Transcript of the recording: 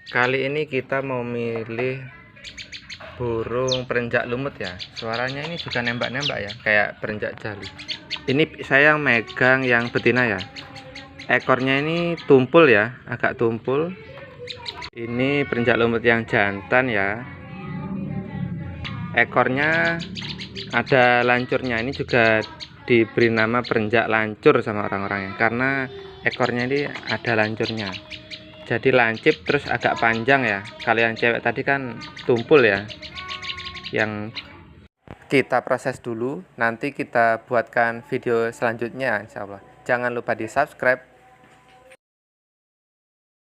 Kali ini kita mau milih burung perenjak lumut ya. Suaranya ini juga nembak-nembak ya, kayak perenjak jali. Ini saya megang yang betina ya. Ekornya ini tumpul ya, agak tumpul. Ini perenjak lumut yang jantan ya. Ekornya ada lancurnya. Ini juga diberi nama perenjak lancur sama orang-orang ya, karena ekornya ini ada lancurnya. Jadi lancip terus agak panjang ya. Kalian cewek tadi kan tumpul ya. Yang kita proses dulu, nanti kita buatkan video selanjutnya insya Allah. Jangan lupa di subscribe,